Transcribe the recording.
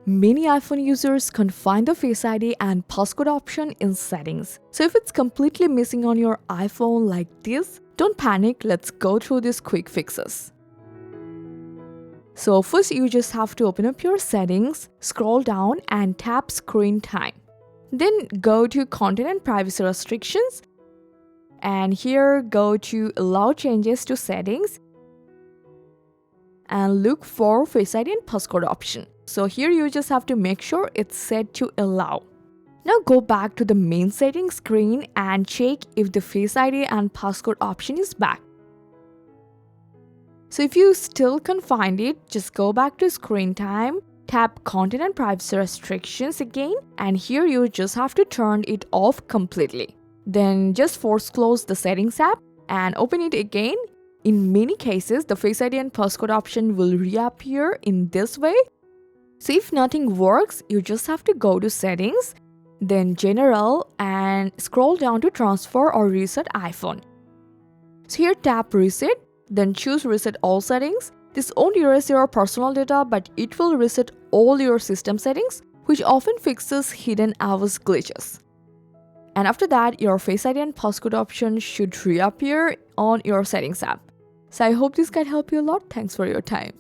Many iPhone users can't find the Face ID and passcode option in settings. So if it's completely missing on your iPhone like this, don't panic, let's go through these quick fixes. So first you just have to open up your settings, scroll down and tap screen time. Then go to content and privacy restrictions and here go to allow changes to settings and look for Face ID and passcode option. So here you just have to make sure it's set to allow. Now go back to the main settings screen and check if the Face ID and passcode option is back. So if you still can't find it, just go back to screen time, tap content and privacy restrictions again, and here you just have to turn it off completely. Then just force close the settings app and open it again. In many cases, the Face ID and passcode option will reappear in this way. So if nothing works, you just have to go to settings, then general and scroll down to transfer or reset iPhone. So here tap reset, then choose reset all settings. This won't erase your personal data, but it will reset all your system settings, which often fixes hidden iOS glitches. And after that, your Face ID and passcode option should reappear on your settings app. So I hope this can help you a lot. Thanks for your time.